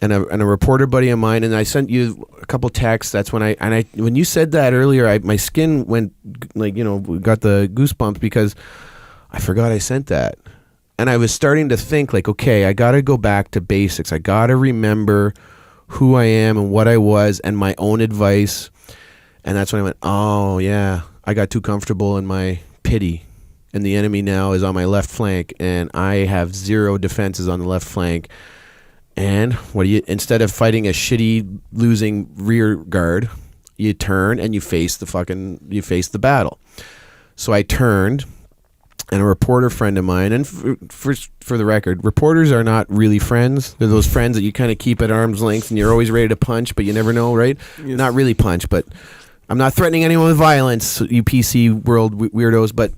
and a reporter buddy of mine, and I sent you a couple texts. That's when when you said that earlier, my skin went like, got the goosebumps because I forgot I sent that. And I was starting to think like, okay, I got to go back to basics. I got to remember who I am and what I was and my own advice. And that's when I went, oh yeah, I got too comfortable in my pity. And the enemy now is on my left flank, and I have zero defenses on the left flank. And instead of fighting a shitty losing rear guard, you turn and you face the battle. So I turned, and a reporter friend of mine, and for the record, reporters are not really friends. They're those friends that you kind of keep at arm's length, and you're always ready to punch, but you never know, right? Yes. Not really punch, but I'm not threatening anyone with violence, you PC world weirdos. But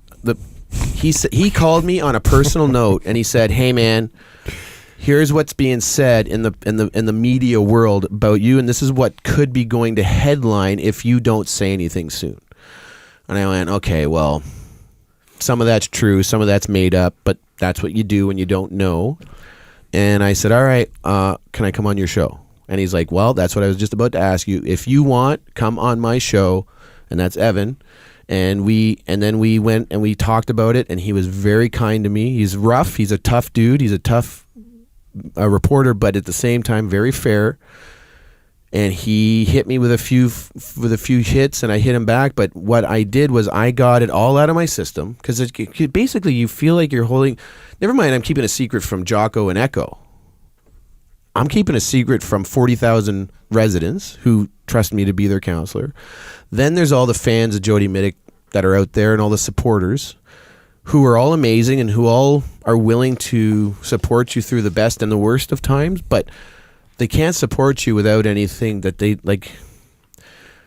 he called me on a personal note, and he said, "Hey man, here's what's being said in the media world about you, and this is what could be going to headline if you don't say anything soon." And I went, okay, well, some of that's true, some of that's made up, but that's what you do when you don't know. And I said, all right, can I come on your show? And he's like, well, that's what I was just about to ask you. If you want, come on my show. And that's Evan. And then we went and we talked about it, and he was very kind to me. He's rough. He's a tough dude. He's a tough reporter, but at the same time, very fair. And he hit me with a few hits, and I hit him back. But what I did was I got it all out of my system, because basically you feel like you're holding. Never mind, I'm keeping a secret from Jocko and Echo. I'm keeping a secret from 40,000 residents who trust me to be their counselor. Then there's all the fans of Jody Mitic that are out there, and all the supporters who are all amazing and who all are willing to support you through the best and the worst of times, but they can't support you without anything that they like.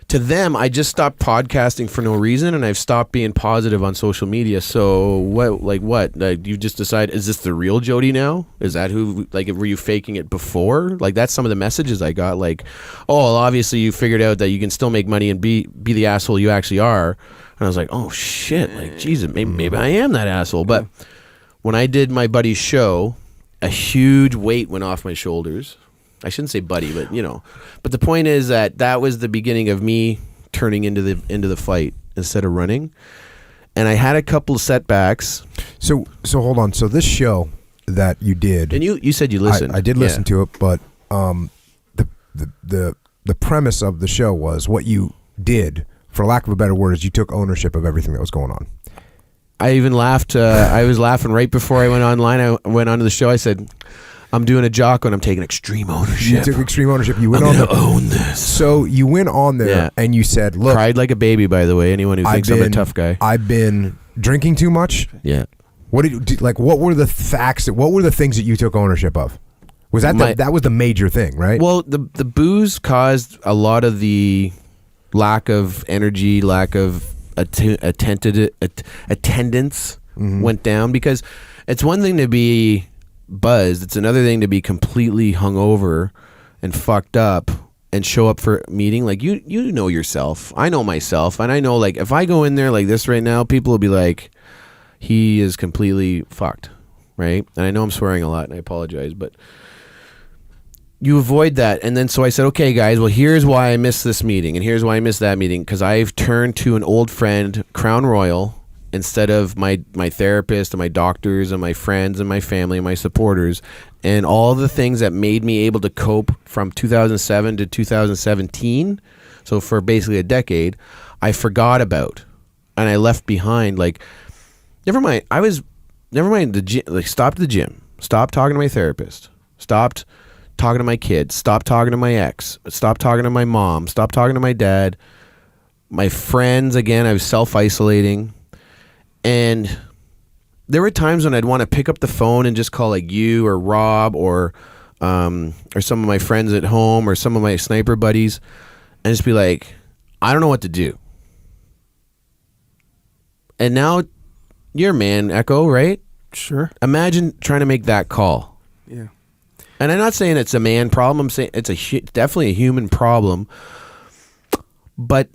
To them, I just stopped podcasting for no reason, and I've stopped being positive on social media. So what? You just decide, is this the real Jody now? Is that who? Like, were you faking it before? Like, that's some of the messages I got. Like, oh, well, obviously you figured out that you can still make money and be the asshole you actually are. And I was like, oh shit, like, Jesus, maybe I am that asshole. But when I did my buddy's show, a huge weight went off my shoulders. I shouldn't say buddy, but But the point is that was the beginning of me turning into the fight instead of running. And I had a couple of setbacks. So hold on. So this show that you did, and you said you listened. I did listen to it, but the premise of the show was what you did, for lack of a better word, is you took ownership of everything that was going on. I even laughed. I was laughing right before I went online. I went onto the show. I said, I'm doing a Jocko and I'm taking extreme ownership. You took extreme ownership. You went I'm going to own this. So you went on there and you said, look. Cried like a baby, by the way, anyone who thinks I'm a tough guy. I've been drinking too much. Yeah. What were the facts, what were the things that you took ownership of? Was that that was the major thing, right? Well, the booze caused a lot of the lack of energy, lack of attendance went down, because it's one thing to be buzzed, it's another thing to be completely hungover and fucked up and show up for a meeting. Like, you know yourself, I know myself, and I know, like, if I go in there like this right now, people will be like, he is completely fucked, right? And I know I'm swearing a lot, and I apologize, but you avoid that. And then so I said, okay guys, well, here's why I missed this meeting, and here's why I missed that meeting, because I've turned to an old friend, Crown Royal, instead of my therapist and my doctors and my friends and my family and my supporters, and all the things that made me able to cope from 2007 to 2017, so for basically a decade, I forgot about, and I left behind. Like, never mind the gym, like, stopped the gym, stopped talking to my therapist, stopped talking to my kids, stopped talking to my ex, stopped talking to my mom, stopped talking to my dad, my friends. Again, I was self-isolating. And there were times when I'd want to pick up the phone and just call, like, you or Rob or some of my friends at home or some of my sniper buddies, and just be like, I don't know what to do. And now you're a man, Echo, right? Sure. Imagine trying to make that call. Yeah. And I'm not saying it's a man problem. I'm saying it's definitely a human problem. But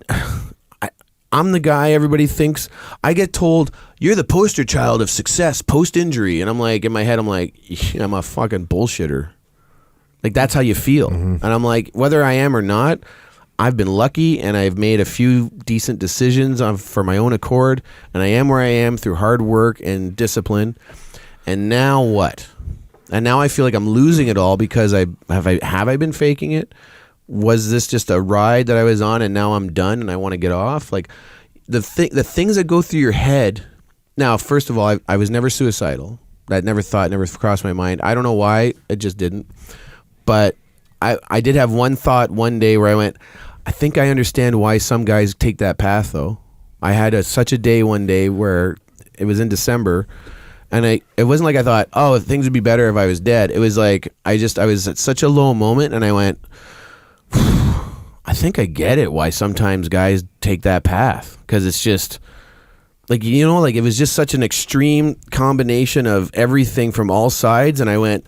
I'm the guy everybody thinks. I get told, you're the poster child of success post-injury. And I'm like, in my head, I'm like, I'm a fucking bullshitter. Like, that's how you feel. And I'm like, whether I am or not, I've been lucky and I've made a few decent decisions for my own accord, and I am where I am through hard work and discipline. And now what? And now I feel like I'm losing it all because have I been faking it? Was this just a ride that I was on and now I'm done and I want to get off? Like, the things that go through your head. Now, first of all, I was never suicidal. That never crossed my mind. I don't know why. It just didn't. But I did have one thought one day where I went, I think I understand why some guys take that path, though. I had such a day one day where it was in December, and it wasn't like I thought, oh, things would be better if I was dead. It was like I was at such a low moment, and I went, I think I get it why sometimes guys take that path, because it's just like, you know, like it was just such an extreme combination of everything from all sides, and I went,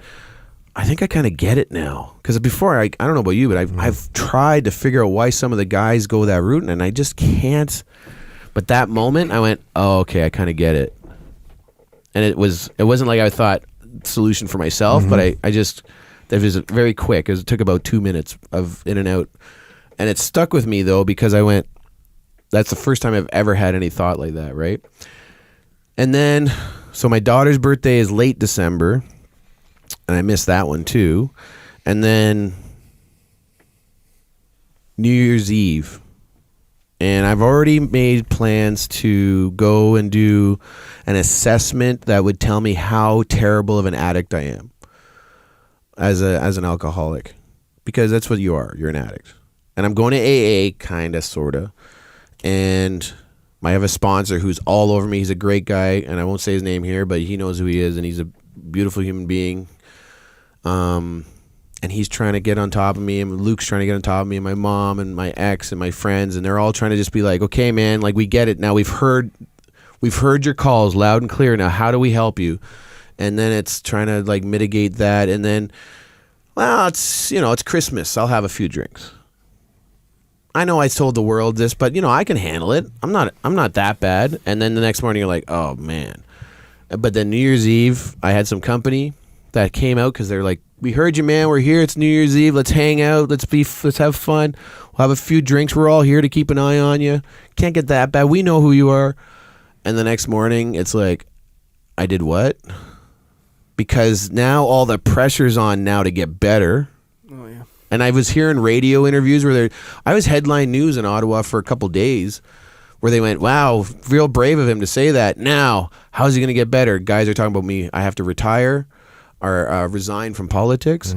I think I kind of get it now. Because before, I don't know about you, but I've tried to figure out why some of the guys go that route, and I just can't. But that moment, I went, oh, okay, I kind of get it. And it wasn't like I thought solution for myself, but it was very quick. It took about 2 minutes of in and out. And it stuck with me, though, because I went, that's the first time I've ever had any thought like that, right? And then, so my daughter's birthday is late December, and I missed that one too. And then New Year's Eve. And I've already made plans to go and do an assessment that would tell me how terrible of an addict I am as an alcoholic. Because that's what you are. You're an addict. And I'm going to AA, kind of, sort of. And I have a sponsor who's all over me. He's a great guy, and I won't say his name here, but he knows who he is, and he's a beautiful human being. And he's trying to get on top of me, and Luke's trying to get on top of me, and my mom and my ex and my friends, and they're all trying to just be like, okay, man, like, we get it now. We've heard your calls loud and clear. Now, how do we help you? And then it's trying to like mitigate that. And then, well, it's Christmas. I'll have a few drinks. I know I told the world this, but I can handle it. I'm not that bad. And then the next morning you're like, oh man. But then New Year's Eve, I had some company that came out because they're like, we heard you, man. We're here. It's New Year's Eve. Let's hang out. Let's have fun. We'll have a few drinks. We're all here to keep an eye on you. Can't get that bad. We know who you are. And the next morning, it's like, I did what? Because now all the pressure's on now to get better. Oh yeah. And I was hearing radio interviews where I was headline news in Ottawa for a couple days where they went, wow, real brave of him to say that. Now, how's he going to get better? Guys are talking about me. I have to retire or resign from politics.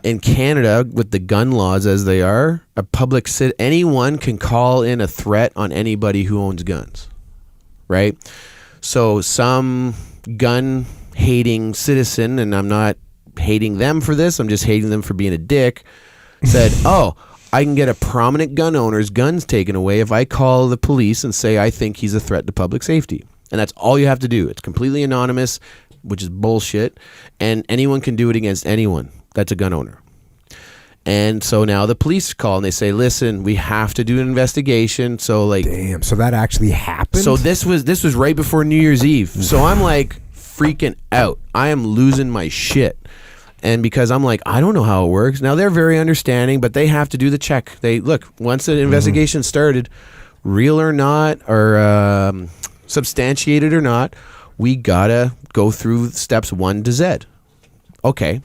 In Canada, with the gun laws as they are, anyone can call in a threat on anybody who owns guns, right? So some gun-hating citizen, and I'm not hating them for this, I'm just hating them for being a dick, said, oh, I can get a prominent gun owner's guns taken away if I call the police and say I think he's a threat to public safety. And that's all you have to do. It's completely anonymous, which is bullshit, and anyone can do it against anyone that's a gun owner. And so now the police call and they say, listen, we have to do an investigation. So like, damn, so that actually happened? So this was right before New Year's Eve. So I'm like freaking out. I am losing my shit. And because I'm like, I don't know how it works. Now they're very understanding, but they have to do the check. They look, once the investigation started, real or not, or substantiated or not, we gotta go through steps 1 to Z. Okay.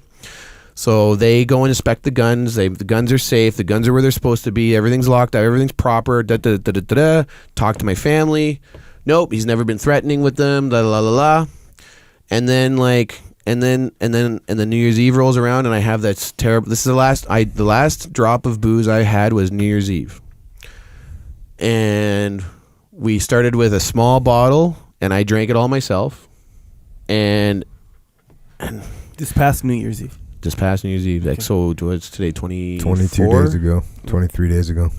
So they go and inspect the guns. The guns are safe. The guns are where they're supposed to be. Everything's locked up. Everything's proper. Talk to my family. Nope, he's never been threatening with them. La la la la. And then and then New Year's Eve rolls around, and I have that terrible. This is the last drop of booze I had was New Year's Eve, and we started with a small bottle, and I drank it all myself, and This past New Year's Eve. This past New Year's Eve, like, so what's today? 22 days ago, 23 days ago.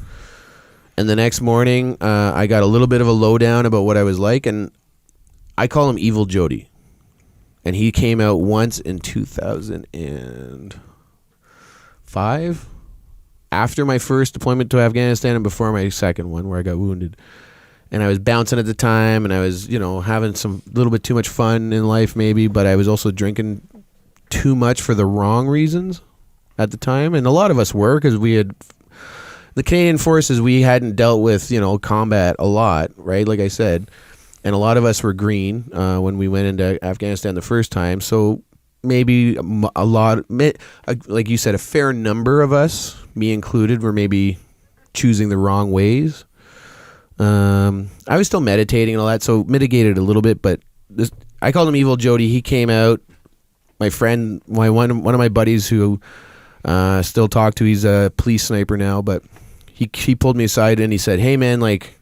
And the next morning, I got a little bit of a lowdown about what I was like, and I call him Evil Jody. And he came out once in 2005, after my first deployment to Afghanistan and before my second one where I got wounded. And I was bouncing at the time, and I was, having some little bit too much fun in life maybe, but I was also drinking too much for the wrong reasons. at the time, and a lot of us were, because we had the Canadian Forces. We hadn't dealt with combat a lot, right? Like I said, and a lot of us were green when we went into Afghanistan the first time. So maybe a lot, like you said, a fair number of us, me included, were maybe choosing the wrong ways. I was still meditating and all that, so mitigated a little bit. But I called him Evil Jody. He came out. My friend, one of my buddies who still talk to, he's a police sniper now, but he pulled me aside and he said, "Hey man, like,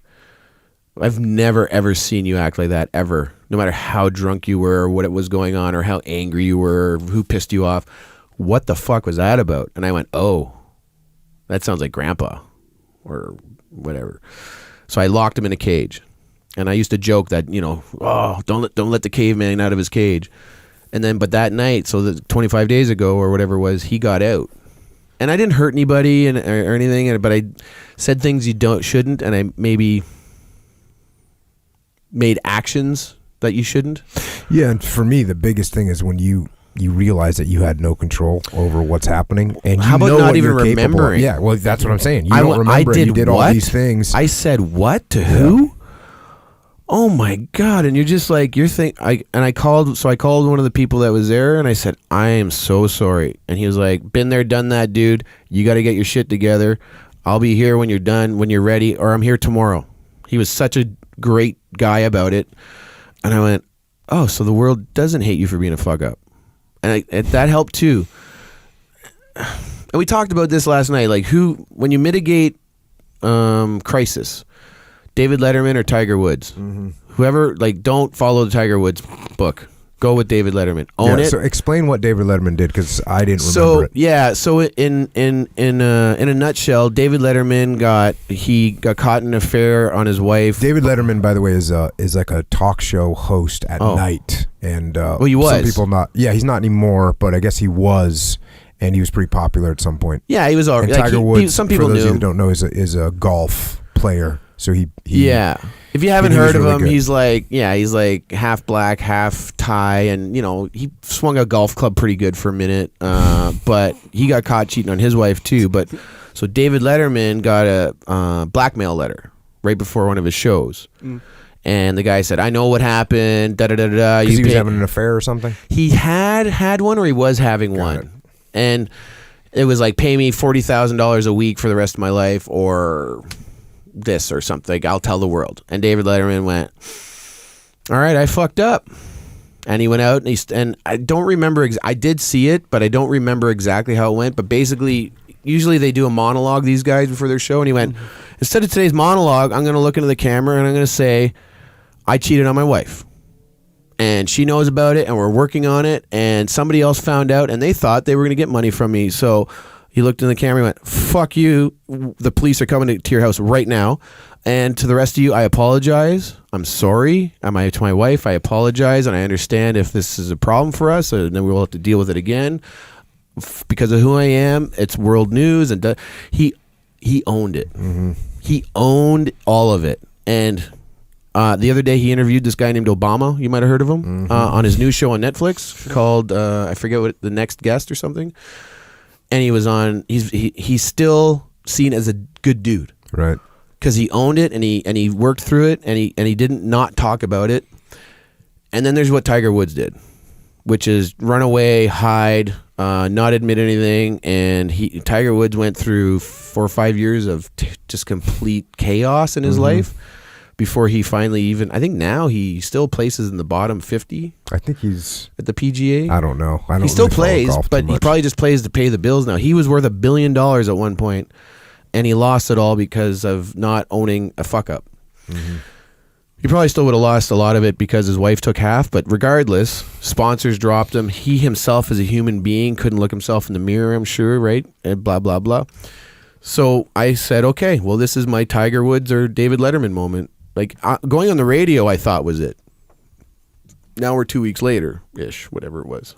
I've never ever seen you act like that ever. No matter how drunk you were, or what it was going on, or how angry you were, or who pissed you off. What the fuck was that about?" And I went, "Oh, that sounds like Grandpa, or whatever." So I locked him in a cage, and I used to joke that oh, don't let the caveman out of his cage. And then, but that night, so 25 days ago or whatever it was, he got out, and I didn't hurt anybody or anything, but I said things you shouldn't, and I maybe made actions that you shouldn't. Yeah, and for me, the biggest thing is when you realize that you had no control over what's happening, and how about know not what even you're remembering? Yeah, well, that's what I'm saying. You don't remember. I you did what? all these things. I said what to who? Oh my God! And you're just like I called one of the people that was there, and I said, "I am so sorry." And he was like, "Been there, done that, dude. You got to get your shit together. I'll be here when you're done, when you're ready, or I'm here tomorrow." He was such a great guy about it, and I went, "Oh, so the world doesn't hate you for being a fuck up," and that helped too. And we talked about this last night, like when you mitigate crisis, David Letterman or Tiger Woods, whoever, like, don't follow the Tiger Woods book. Go with David Letterman. Own it. So explain what David Letterman did, because I didn't remember it. Yeah, so in a nutshell, David Letterman got caught in an affair on his wife. David Letterman, by the way, is like a talk show host at night, and he was. Some people not. Yeah, he's not anymore, but I guess he was, and he was pretty popular at some point. Yeah, he was all right. And Tiger Woods, some people for those knew of you who don't know, is a golf player. So he if you haven't heard of really him, good. he's like half black, half Thai, and he swung a golf club pretty good for a minute. But he got caught cheating on his wife too. But so David Letterman got a blackmail letter right before one of his shows, and the guy said, "I know what happened." Da da da da. Because he was having an affair or something. He had one, or he was having one, and it was like, "Pay me $40,000 a week for the rest of my life, or this or something. I'll tell the world." And David Letterman went, "All right, I fucked up." And he went out, and I don't remember. I did see it, but I don't remember exactly how it went. But basically, usually they do a monologue, these guys, before their show. And he went, "Instead of today's monologue, I'm going to look into the camera and I'm going to say, I cheated on my wife. And she knows about it, and we're working on it. And somebody else found out, and they thought they were going to get money from me. So he looked in the camera and went, fuck you. The police are coming to your house right now. And to the rest of you, I apologize. I'm sorry. To my wife, I apologize. And I understand if this is a problem for us, and then we'll have to deal with it again. Because of who I am, it's world news." And he owned it. Mm-hmm. He owned all of it. And the other day he interviewed this guy named Obama. You might have heard of him. On his new show on Netflix called, I forget what, The Next Guest or something. And he was on. He's still seen as a good dude, right? Because he owned it, and he worked through it, and he didn't not talk about it. And then there's what Tiger Woods did, which is run away, hide, not admit anything. And Tiger Woods went through 4 or 5 years of just complete chaos in his life before he finally I think now he still places in the bottom 50. I think he's at the PGA. I don't know. He still plays, but he probably just plays to pay the bills now. He was worth $1 billion at one point, and he lost it all because of not owning a fuck up. He probably still would have lost a lot of it because his wife took half, but regardless, sponsors dropped him. He himself as a human being couldn't look himself in the mirror, I'm sure, right? And blah, blah, blah. So I said, okay, well, this is my Tiger Woods or David Letterman moment. Like, going on the radio, I thought was it. Now we're 2 weeks later-ish, whatever it was.